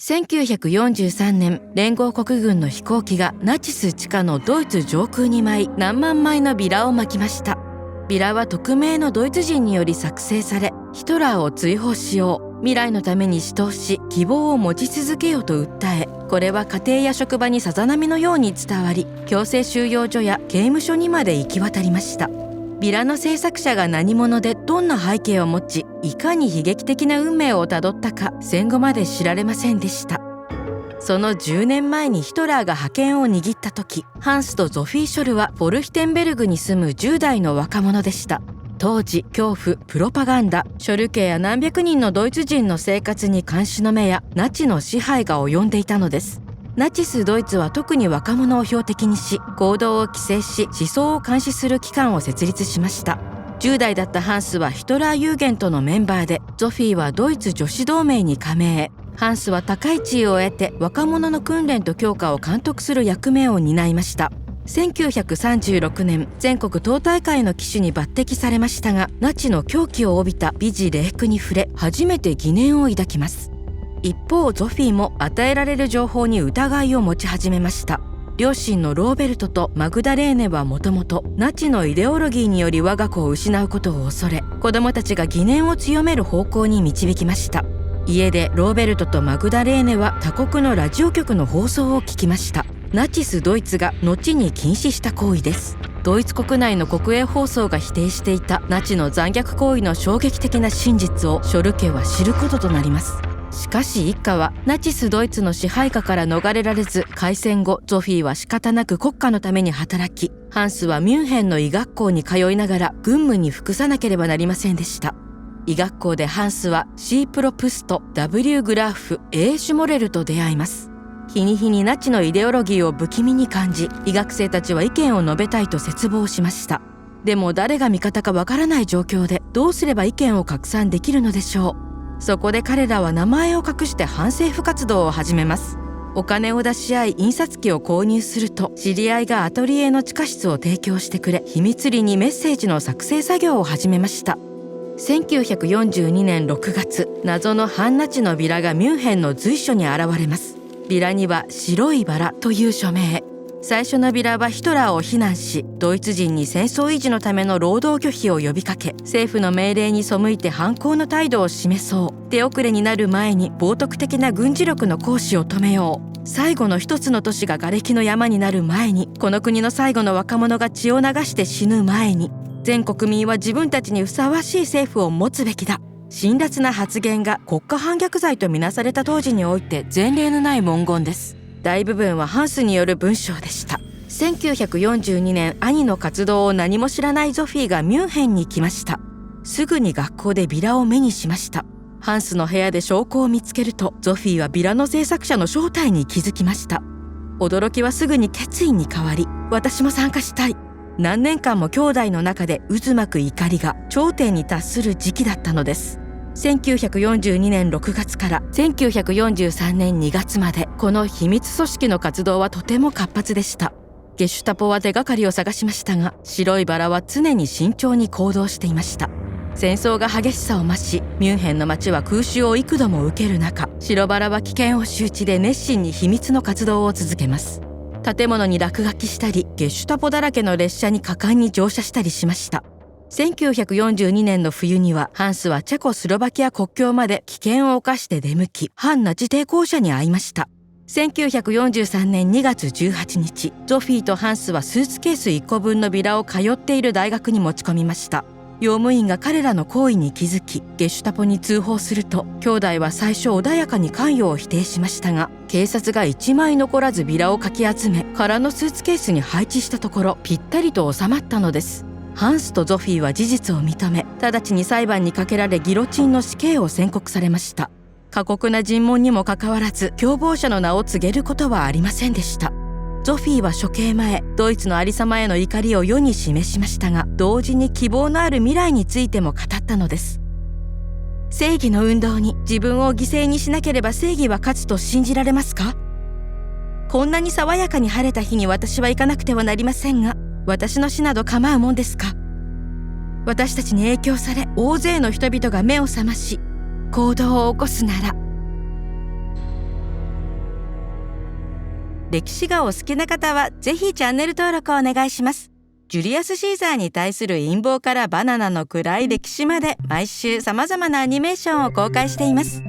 1943年、連合国軍の飛行機がナチス地下のドイツ上空に舞い、何万枚のビラを巻きました。ビラは匿名のドイツ人により作成され、ヒトラーを追放しよう、未来のために死闘し希望を持ち続けようと訴え、これは家庭や職場にさざ波のように伝わり、強制収容所や刑務所にまで行き渡りました。ビラの制作者が何者でどんな背景を持ち、いかに悲劇的な運命をたどったか、戦後まで知られませんでした。その10年前にヒトラーが覇権を握った時、ハンスとゾフィー・ショルはフォルヒテンベルグに住む10代の若者でした。当時、恐怖、プロパガンダ、ショル家や何百人のドイツ人の生活に監視の目やナチの支配が及んでいたのです。ナチスドイツは特に若者を標的にし、行動を規制し、思想を監視する機関を設立しました。10代だったハンスはヒトラーユーゲントのメンバーで、ゾフィーはドイツ女子同盟に加盟。ハンスは高い地位を得て若者の訓練と強化を監督する役目を担いました。1936年、全国党大会の旗手に抜擢されましたが、ナチの狂気を帯びた美辞麗句に触れ、初めて疑念を抱きます。一方、ゾフィーも与えられる情報に疑いを持ち始めました。両親のローベルトとマグダレーネはもともとナチのイデオロギーにより我が子を失うことを恐れ、子供たちが疑念を強める方向に導きました。家でローベルトとマグダレーネは他国のラジオ局の放送を聞きました。ナチスドイツが後に禁止した行為です。ドイツ国内の国営放送が否定していたナチの残虐行為の衝撃的な真実をショル家は知ることとなります。しかし一家はナチスドイツの支配下から逃れられず、開戦後ゾフィーは仕方なく国家のために働き、ハンスはミュンヘンの医学校に通いながら軍務に服さなければなりませんでした。医学校でハンスは C プロプスト、W グラーフ、A シュモレルと出会います。日に日にナチのイデオロギーを不気味に感じ、医学生たちは意見を述べたいと切望しました。でも誰が味方かわからない状況で、どうすれば意見を拡散できるのでしょう。そこで彼らは名前を隠して反政府活動を始めます。お金を出し合い印刷機を購入すると、知り合いがアトリエの地下室を提供してくれ、秘密裏にメッセージの作成作業を始めました。1942年6月、謎の反ナチのビラがミュンヘンの随所に現れます。ビラには白いバラという署名。最初のビラはヒトラーを非難し、ドイツ人に戦争維持のための労働拒否を呼びかけ、政府の命令に背いて反抗の態度を示そう。手遅れになる前に冒涜的な軍事力の行使を止めよう。最後の一つの都市が瓦礫の山になる前に、この国の最後の若者が血を流して死ぬ前に、全国民は自分たちにふさわしい政府を持つべきだ。辛辣な発言が国家反逆罪とみなされた当時において前例のない文言です。大部分はハンスによる文章でした。1942年、兄の活動を何も知らないゾフィーがミュンヘンに来ました。すぐに学校でビラを目にしました。ハンスの部屋で証拠を見つけると、ゾフィーはビラの制作者の正体に気づきました。驚きはすぐに決意に変わり、私も参加したい。何年間も兄弟の中で渦巻く怒りが頂点に達する時期だったのです。1942年6月から1943年2月まで、この秘密組織の活動はとても活発でした。ゲシュタポは手がかりを探しましたが、白いバラは常に慎重に行動していました。戦争が激しさを増し、ミュンヘンの街は空襲を幾度も受ける中、白バラは危険を周知で熱心に秘密の活動を続けます。建物に落書きしたり、ゲシュタポだらけの列車に果敢に乗車したりしました。1942年の冬には、ハンスはチェコスロバキア国境まで危険を冒して出向き、反ナチ抵抗者に会いました。1943年2月18日、ゾフィーとハンスはスーツケース1個分のビラを通っている大学に持ち込みました。用務員が彼らの行為に気づき、ゲシュタポに通報すると、兄弟は最初穏やかに関与を否定しましたが、警察が1枚残らずビラをかき集め、空のスーツケースに配置したところ、ぴったりと収まったのです。ハンスとゾフィーは事実を認め、直ちに裁判にかけられギロチンの死刑を宣告されました。過酷な尋問にもかかわらず、共謀者の名を告げることはありませんでした。ゾフィーは処刑前、ドイツのありさまへの怒りを世に示しましたが、同時に希望のある未来についても語ったのです。正義の運動に自分を犠牲にしなければ正義は勝つと信じられますか？こんなに爽やかに晴れた日に私は行かなくてはなりませんが、私の死など構うもんですか？私たちに影響され、大勢の人々が目を覚まし、行動を起こすなら。歴史がお好きな方はぜひチャンネル登録お願いします。ジュリアス・シーザーに対する陰謀からバナナの暗い歴史まで毎週様々なアニメーションを公開しています。